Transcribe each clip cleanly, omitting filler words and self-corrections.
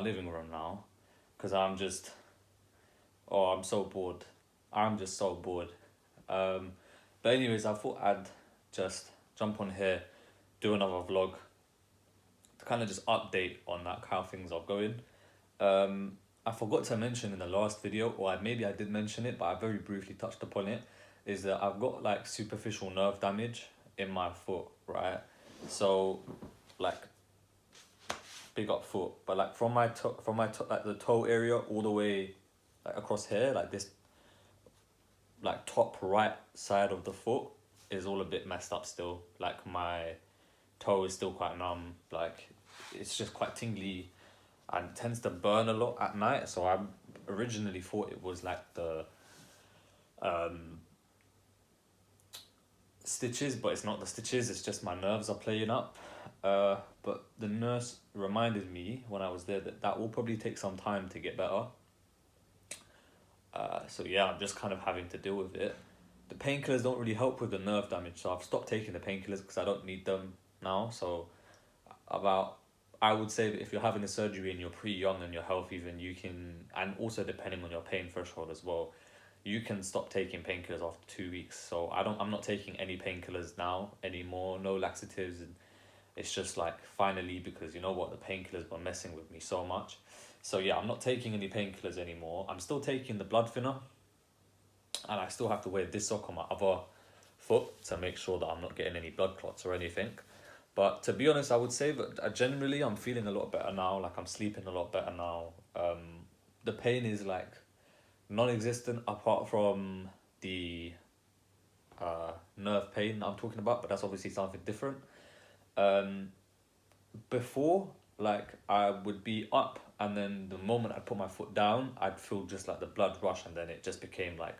living room now because I'm so bored. I'm just so bored. Um, but anyways, I thought I'd just jump on here, do another vlog to kind of just update on like how things are going. I forgot to mention in the last video, or maybe I did mention it, but I very briefly touched upon it, is that I've got like superficial nerve damage in my foot, right? So, like, big up foot, but like like the toe area all the way like across here, like this, like top right side of the foot is all a bit messed up still. Like my toe is still quite numb. Like it's just quite tingly and tends to burn a lot at night. So I originally thought it was like the um stitches, but it's not the stitches, it's just my nerves are playing up. But the nurse reminded me when I was there that that will probably take some time to get better. So yeah, I'm just kind of having to deal with it. The painkillers don't really help with the nerve damage, so I've stopped taking the painkillers because I don't need them now. So about, I would say that if you're having a surgery and you're pretty young and you're healthy, then you can, and also depending on your pain threshold as well, you can stop taking painkillers after 2 weeks. So I'm not taking any painkillers now anymore, no laxatives, and it's just like finally, because you know what, the painkillers were messing with me so much. So yeah, I'm not taking any painkillers anymore. I'm still taking the blood thinner, and I still have to wear this sock on my other foot to make sure that I'm not getting any blood clots or anything. But to be honest, I would say that generally I'm feeling a lot better now. Like I'm sleeping a lot better now. The pain is like non-existent apart from the nerve pain I'm talking about, but that's obviously something different. Um, Before, like I would be up, and then the moment I put my foot down, I'd feel just like the blood rush, and then it just became like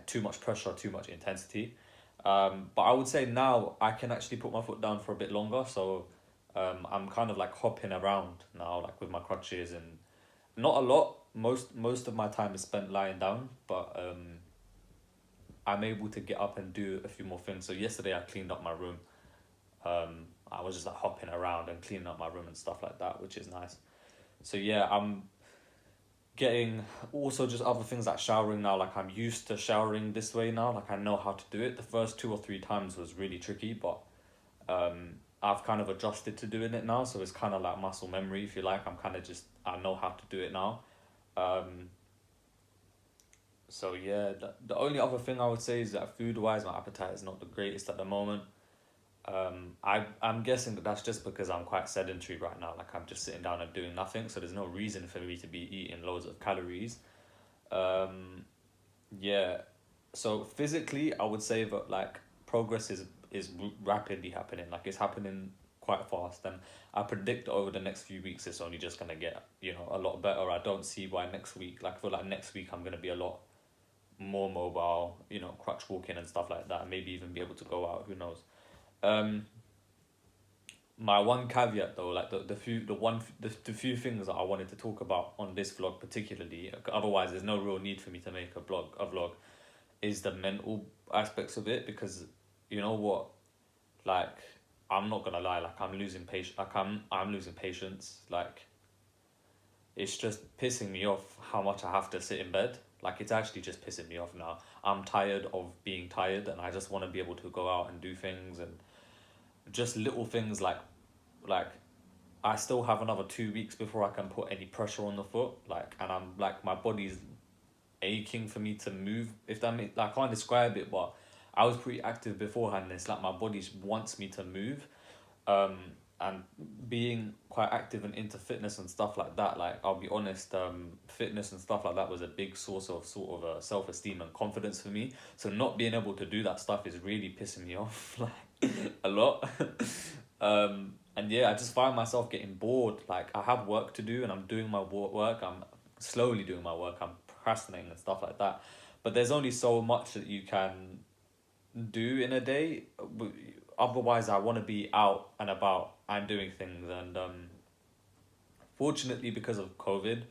too much pressure, too much intensity. But I would say now I can actually put my foot down for a bit longer. So I'm kind of like hopping around now, like with my crutches, and not a lot. Most of my time is spent lying down, but I'm able to get up and do a few more things. So yesterday I cleaned up my room. I was just like hopping around and cleaning up my room and stuff like that, which is nice. So yeah, I'm getting also just other things like showering now. Like I'm used to showering this way now. Like I know how to do it. The first 2 or 3 times was really tricky, but I've kind of adjusted to doing it now. So it's kind of like muscle memory, if you like. I know how to do it now. Um, so yeah, the only other thing I would say is that food wise, my appetite is not the greatest at the moment. I'm guessing that that's just because I'm quite sedentary right now. Like I'm just sitting down and doing nothing, so there's no reason for me to be eating loads of calories. Um, yeah. So physically, I would say that like progress is rapidly happening. Like it's happening quite fast, and I predict over the next few weeks it's only just gonna get a lot better. I don't see why next week. Like for like next week, I'm gonna be a lot more mobile. Crutch walking and stuff like that. Maybe even be able to go out. Who knows? Um, my one caveat though, like the few things that I wanted to talk about on this vlog particularly, otherwise there's no real need for me to make a vlog, is the mental aspects of it, because you know what, like I'm not gonna lie, like I'm losing patience, like I'm losing patience, like it's just pissing me off how much I have to sit in bed. Like it's actually just pissing me off now. I'm tired of being tired, and I just want to be able to go out and do things, and just little things like I still have another 2 weeks before I can put any pressure on the foot. Like, and I'm like, my body's aching for me to move. If that makes, I can't describe it, but I was pretty active beforehand. And it's like my body wants me to move. Um, and being quite active and into fitness and stuff like that. Like, I'll be honest, fitness and stuff like that was a big source of sort of self-esteem and confidence for me. So not being able to do that stuff is really pissing me off, like a lot. And yeah, I just find myself getting bored. Like I have work to do and I'm doing my work. I'm slowly doing my work. I'm procrastinating and stuff like that. But there's only so much that you can do in a day. Otherwise, I want to be out and about and doing things. And fortunately, because of COVID,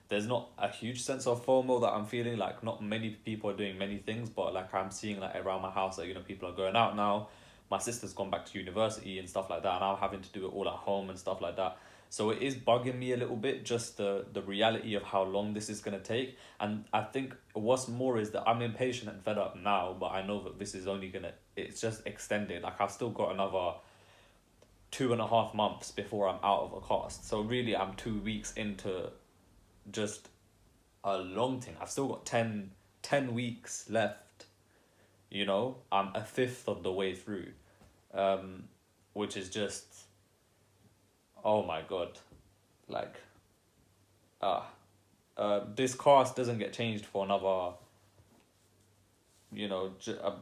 there's not a huge sense of FOMO that I'm feeling. Like not many people are doing many things, but like I'm seeing like around my house that people are going out now. My sister's gone back to university and stuff like that, and I'm having to do it all at home and stuff like that. So it is bugging me a little bit, just the reality of how long this is gonna take. And I think what's more is that I'm impatient and fed up now, but I know that this is only gonna, it's just extended. Like I've still got another 2.5 months before I'm out of a cast. So really I'm 2 weeks into just a long thing. I've still got 10 weeks left, you know? I'm a fifth of the way through, which is just, oh my God. Like, this cast doesn't get changed for another, you know,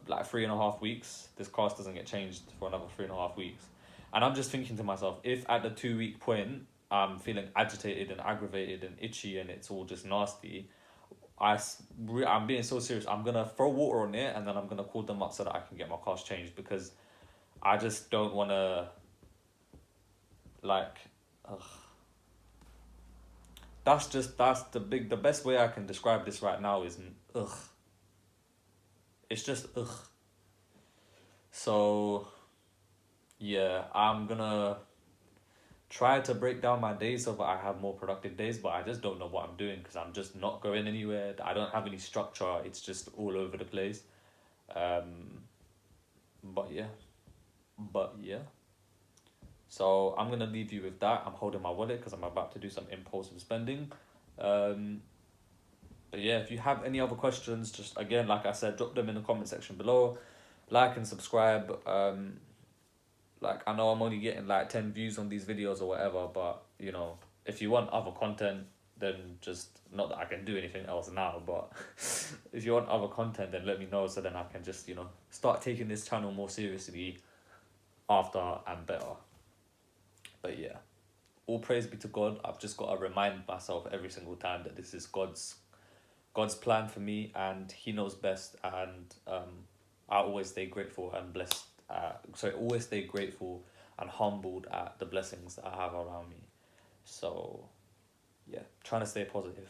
like 3.5 weeks. This cast doesn't get changed for another 3.5 weeks. And I'm just thinking to myself, if at the 2 week point I'm feeling agitated and aggravated and itchy and it's all just nasty, I'm being so serious. I'm gonna throw water on it and then I'm gonna call them up so that I can get my cast changed, because I just don't wanna, like, ugh. That's the best way I can describe this right now is ugh. It's just ugh. So yeah, I'm gonna try to break down my days so that I have more productive days, but I just don't know what I'm doing because I'm just not going anywhere. I don't have any structure. It's just all over the place. But yeah. So I'm gonna leave you with that. I'm holding my wallet because I'm about to do some impulsive spending. But yeah, if you have any other questions, just again, like I said, drop them in the comment section below. Like and subscribe. Like I know I'm only getting like 10 views on these videos or whatever, but you know, if you want other content, then just, not that I can do anything else now, but if you want other content, then let me know so then I can just, you know, start taking this channel more seriously after I'm better. But yeah, all praise be to God. I've just got to remind myself every single time that this is God's plan for me, and He knows best. And I always stay grateful and blessed. Always stay grateful and humbled at the blessings that I have around me. So yeah, trying to stay positive.